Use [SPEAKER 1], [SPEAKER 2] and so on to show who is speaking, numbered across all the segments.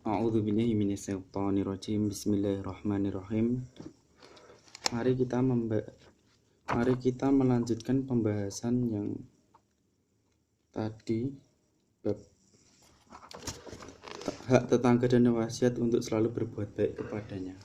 [SPEAKER 1] A'udzubillahi minasyaitonirrajim. Bismillahirrahmanirrahim. Mari kita melanjutkan pembahasan yang tadi, bab hak tetangga dan wasiat untuk selalu berbuat baik kepadanya.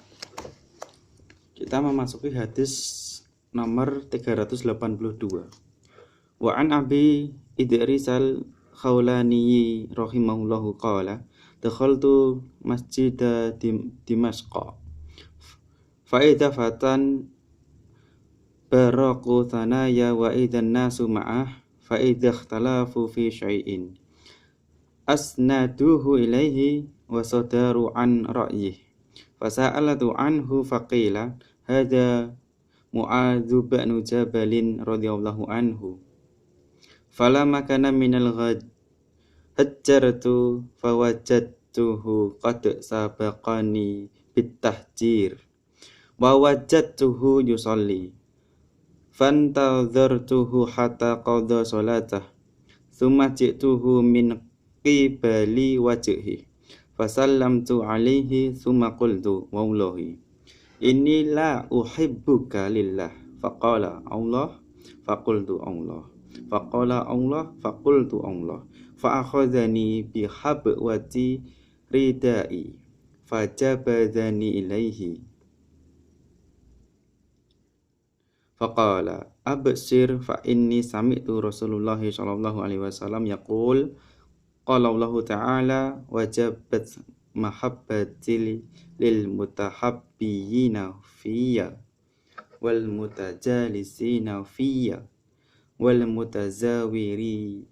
[SPEAKER 1] Kita memasuki hadis nomor 382. Wa an Abi Idris al-Khawlani rahimahullahu qala dakhaltu masjida Dimashq fa idza fatan baraqu thanaya wa idzan nasu ma'ah fa idza ikhtalafu fi syai'in asnaduhu ilaihi wa sadaru an ra'yihi fasa'alatu anhu faqila hadza Mu'adz bin Jabal radhiyallahu anhu falamma kana minal ghad hajjartu fawajadtuhu qad sabaqani bitahjir wa wajadtuhu yusalli fantadhartuhu hatta qada salatah thumma ji'tuhu min qibali wajhi fasallamtu alaihi thumma qultu wallahi inni la uhibbuka lillah faqala Allah faqultu Allah faqala Allah faqultu Allah fa'akhadhani bihabwati ridai fajabadhani ilaihi faqala absir fa inni sami'tu Rasulullah sallallahu alaihi wasallam yaqul qala Allah ta'ala wajabat mahabbati lil mutahabbiyina fiyya wal mutajalisina fiyya wal mutazawirina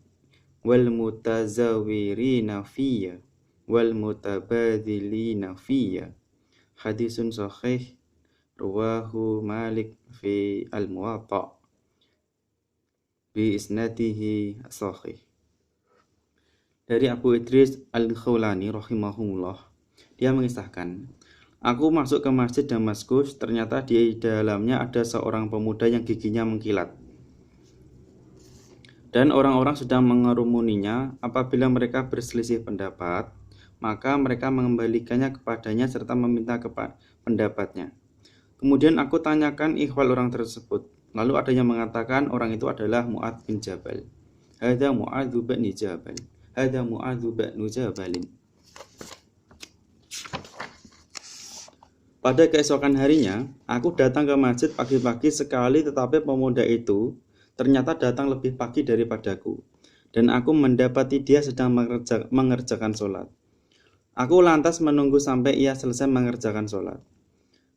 [SPEAKER 1] fiyya wal mutabadhilina fiyya. Hadisun sahih rawahu Malik fi al-Muwatta bi isnadihi sahih. Dari Abu Idris al-Khawlani rahimahullah, dia mengisahkan, aku masuk ke masjid Damaskus, ternyata di dalamnya ada seorang pemuda yang giginya mengkilat. Dan orang-orang sudah mengerumuninya. Apabila mereka berselisih pendapat, maka mereka mengembalikannya kepadanya serta meminta pendapatnya. Kemudian aku tanyakan ihwal orang tersebut. Lalu ada yang mengatakan orang itu adalah Mu'adz bin Jabal. Hadza Mu'adz bin Jabal. Hadza Mu'adz bin Jabalin. Pada keesokan harinya, aku datang ke masjid pagi-pagi sekali, tetapi pemuda itu ternyata datang lebih pagi daripadaku, dan aku mendapati dia sedang mengerjakan sholat. Aku lantas menunggu sampai ia selesai mengerjakan sholat.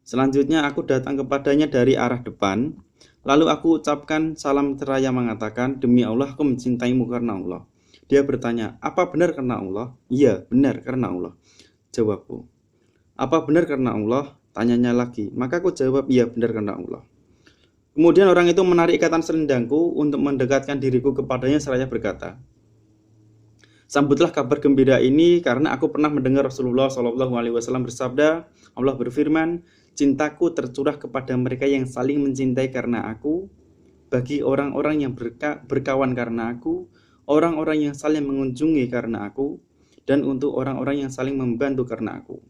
[SPEAKER 1] Selanjutnya aku datang kepadanya dari arah depan, lalu aku ucapkan salam seraya mengatakan, demi Allah aku mencintaimu karena Allah. Dia bertanya, apa benar karena Allah? Iya, benar karena Allah, jawabku. Apa benar karena Allah? Tanyanya lagi. Maka aku jawab, iya benar karena Allah. Kemudian orang itu menarik ikatan selendangku untuk mendekatkan diriku kepadanya seraya berkata, sambutlah kabar gembira ini karena aku pernah mendengar Rasulullah SAW bersabda, Allah berfirman, cintaku tercurah kepada mereka yang saling mencintai karena aku, bagi orang-orang yang berkawan karena aku, orang-orang yang saling mengunjungi karena aku, dan untuk orang-orang yang saling membantu karena aku.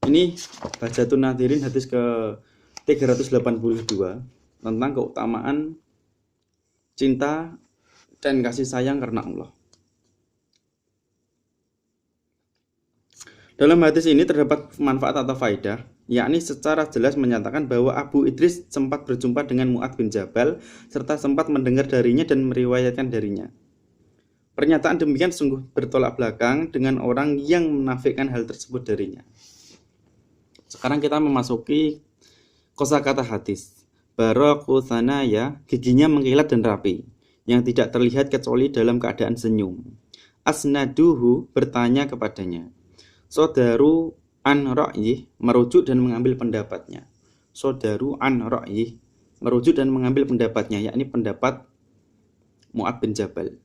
[SPEAKER 1] Ini Bahjatun Nadirin hadis ke 382 tentang keutamaan cinta dan kasih sayang karena Allah. Dalam hadis ini terdapat manfaat atau faidah, yakni secara jelas menyatakan bahwa Abu Idris sempat berjumpa dengan Mu'adz bin Jabal serta sempat mendengar darinya dan meriwayatkan darinya. Pernyataan demikian sungguh bertolak belakang dengan orang yang menafikan hal tersebut darinya. Sekarang kita memasuki kosakata hadis. Baraqu thanaya, giginya mengkilat dan rapi, yang tidak terlihat kecuali dalam keadaan senyum. Asnaduhu, bertanya kepadanya. Sodaru an ra'yih, merujuk dan mengambil pendapatnya. Sodaru an ra'yih, merujuk dan mengambil pendapatnya, yakni pendapat Mu'adz bin Jabal.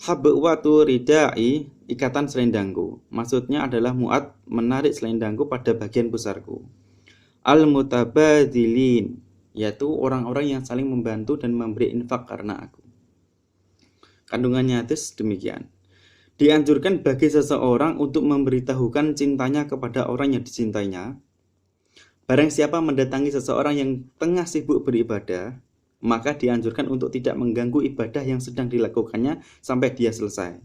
[SPEAKER 1] Habwatu ridai, ikatan selendangku. Maksudnya adalah Mu'adz menarik selendangku pada bagian pusarku. Al-mutabadzilin, yaitu orang-orang yang saling membantu dan memberi infak karena aku. Kandungannya hadis demikian. Dianjurkan bagi seseorang untuk memberitahukan cintanya kepada orang yang dicintainya. Barang siapa mendatangi seseorang yang tengah sibuk beribadah, maka dianjurkan untuk tidak mengganggu ibadah yang sedang dilakukannya sampai dia selesai.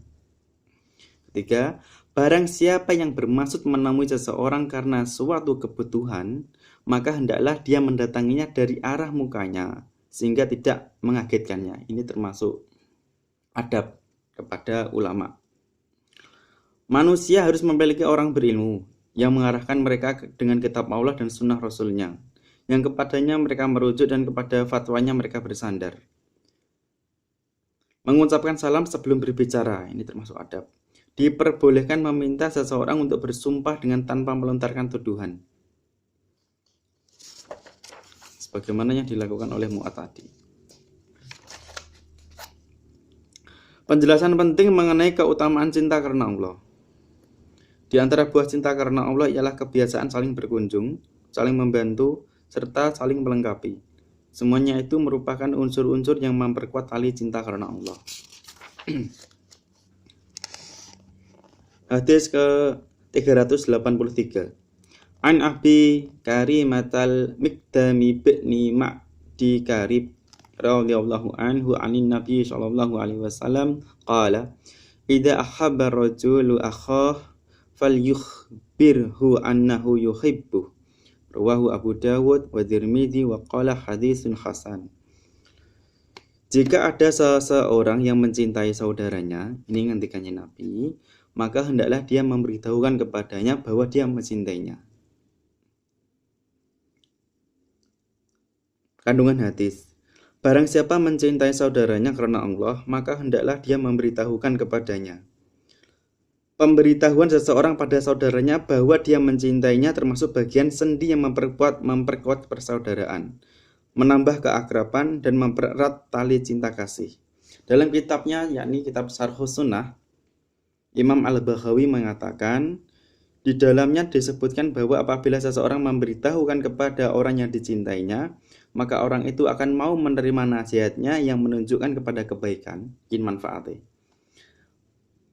[SPEAKER 1] Ketiga, barang siapa yang bermaksud menemui seseorang karena suatu kebutuhan, maka hendaklah dia mendatanginya dari arah mukanya, sehingga tidak mengagetkannya. Ini termasuk adab kepada ulama. Manusia harus memiliki orang berilmu yang mengarahkan mereka dengan kitab Allah dan sunnah Rasulnya, yang kepadanya mereka merujuk dan kepada fatwanya mereka bersandar. Mengucapkan salam sebelum berbicara, ini termasuk adab. Diperbolehkan meminta seseorang untuk bersumpah dengan tanpa melontarkan tuduhan, sebagaimana yang dilakukan oleh Mu'ad tadi. Penjelasan penting mengenai keutamaan cinta karena Allah. Di antara buah cinta karena Allah ialah kebiasaan saling berkunjung, saling membantu, serta saling melengkapi. Semuanya itu merupakan unsur-unsur yang memperkuat tali cinta karena Allah. Hadis ke-383. An Abi Karimatal Miqdami bin Ma'di Karib radhiyallahu anhu anin Nabi sallallahu alaihi wasallam qala idza ahabba rajulu akhah falyukhbirhu annahu yuhibbu. Rawahu Abu Dawud wa Tirmidzi wa qala hadisun hasan. Jika ada seseorang yang mencintai saudaranya, ini ngendikannya Nabi, maka hendaklah dia memberitahukan kepadanya bahwa dia mencintainya. Kandungan hadis. Barang siapa mencintai saudaranya karena Allah, maka hendaklah dia memberitahukan kepadanya. Pemberitahuan seseorang pada saudaranya bahwa dia mencintainya termasuk bagian sendi yang memperkuat persaudaraan, menambah keakraban dan mempererat tali cinta kasih. Dalam kitabnya, yakni kitab Syarhus Sunnah, Imam Al-Baghawi mengatakan, di dalamnya disebutkan bahwa apabila seseorang memberitahukan kepada orang yang dicintainya, maka orang itu akan mau menerima nasihatnya yang menunjukkan kepada kebaikan, manfaatnya,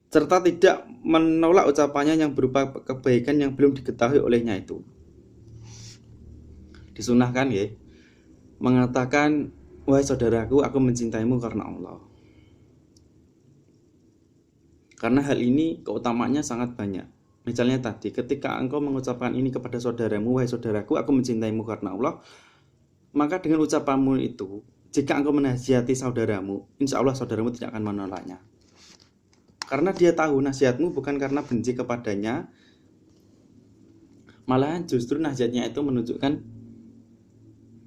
[SPEAKER 1] serta tidak menolak ucapannya yang berupa kebaikan yang belum diketahui olehnya itu. Disunahkan ya, mengatakan, wahai saudaraku, aku mencintaimu karena Allah. Karena hal ini keutamaannya sangat banyak. Misalnya tadi, ketika engkau mengucapkan ini kepada saudaramu, wahai saudaraku, aku mencintaimu karena Allah, maka dengan ucapanmu itu, jika engkau menasihati saudaramu, insya Allah saudaramu tidak akan menolaknya. Karena dia tahu nasihatmu bukan karena benci kepadanya, malah justru nasihatnya itu menunjukkan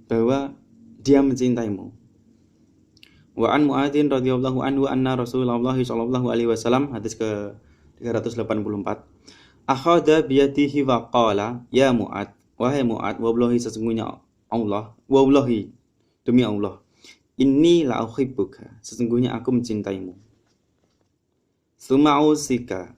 [SPEAKER 1] bahwa dia mencintaimu. Wa an Mu'adzin radhiyallahu anhu anna Rasulullah sallallahu alaihi wasallam, hadis ke 384. Akhadha biyadihi wa qala, ya Mu'ad, wahai Mu'ad, wallahi sesungguhnya Allah, wallahi demi Allah, inni la uhibbuka, sesungguhnya aku mencintaimu. Suma'usika,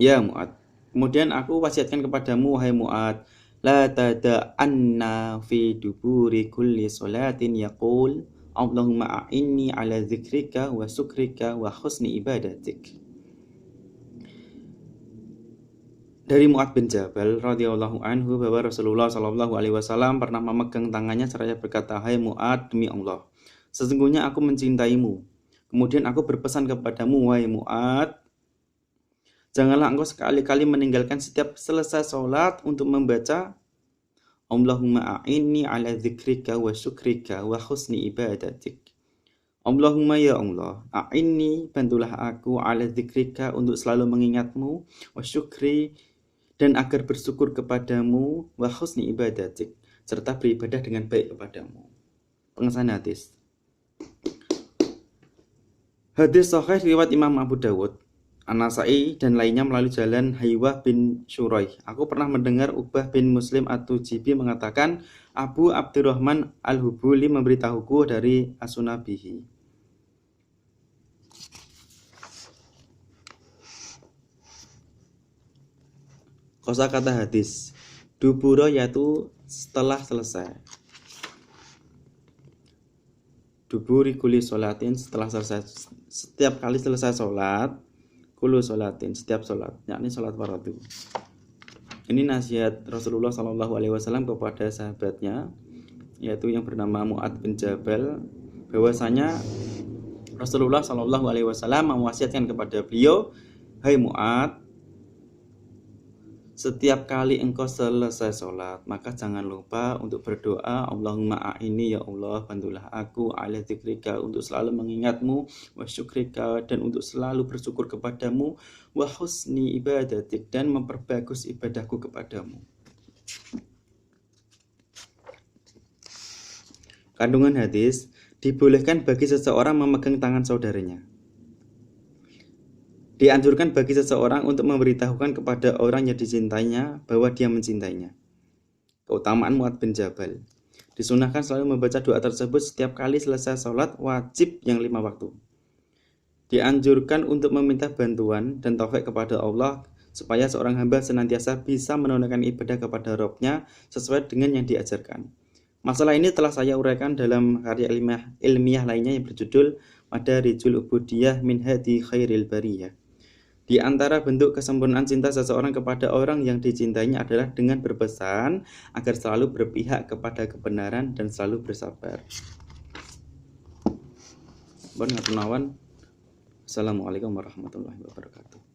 [SPEAKER 1] ya Mu'ad, kemudian aku wasiatkan kepadamu, wahai Mu'ad, la tada'anna fi duburi kulli salatin yaqul Allahumma a'inni ala zikrika wa syukrika wa husni ibadatik. Dari Mu'ad bin Jabal radhiyallahu anhu bahwa Rasulullah sallallahu alaihi wasallam pernah memegang tangannya seraya berkata, hai Mu'ad, demi Allah, sesungguhnya aku mencintaimu. Kemudian aku berpesan kepadamu, wahai Mu'ad, janganlah engkau sekali-kali meninggalkan setiap selesai sholat untuk membaca Allahumma a'inni ala zikrika wa syukrika wa husni ibadatik. Allahumma ya Allah, a'inni, bantulah aku ala zikrika untuk selalu mengingatmu, wa syukri, dan agar bersyukur kepadamu, wa husni ibadatik, serta beribadah dengan baik kepadamu. Pengesahan hadis. Hadis sahih riwayat Imam Abu Dawud, An-Nasai dan lainnya melalui jalan Haywah bin Shuraih. Aku pernah mendengar Uqbah bin Muslim At-Tujibi mengatakan, Abu Abdurrahman Al-Hubuli memberitahuku dari As-Sunabihi. Kosakata hadis. Duburo yaitu setelah selesai. Duburi kuli sholatin, setelah selesai, setiap kali selesai sholat. kullu sholatin, setiap sholat, yakni sholat fardu. Ini nasihat Rasulullah SAW kepada sahabatnya, yaitu yang bernama Mu'adz bin Jabal, bahwasanya Rasulullah SAW mewasiatkan kepada beliau, hai Mu'adz, setiap kali engkau selesai sholat, maka jangan lupa untuk berdoa, Allahumma a'ini, ya Allah, bantulah aku, ala dzikrika, untuk selalu mengingatmu, wa syukrika, dan untuk selalu bersyukur kepadamu, wa husni ibadatik, dan memperbagus ibadahku kepadamu. Kandungan hadis, dibolehkan bagi seseorang memegang tangan saudaranya. Dianjurkan bagi seseorang untuk memberitahukan kepada orang yang dicintainya bahwa dia mencintainya. Keutamaan Mu'adz bin Jabal. Disunahkan selalu membaca doa tersebut setiap kali selesai sholat wajib yang 5 waktu. Dianjurkan untuk meminta bantuan dan taufik kepada Allah supaya seorang hamba senantiasa bisa menunaikan ibadah kepada Rabb-nya sesuai dengan yang diajarkan. Masalah ini telah saya uraikan dalam karya ilmiah lainnya yang berjudul Madarijul Ubudiyah min Hadi Khairil Bariyah. Di antara bentuk kesempurnaan cinta seseorang kepada orang yang dicintainya adalah dengan berpesan agar selalu berpihak kepada kebenaran dan selalu bersabar. Assalamualaikum warahmatullahi wabarakatuh.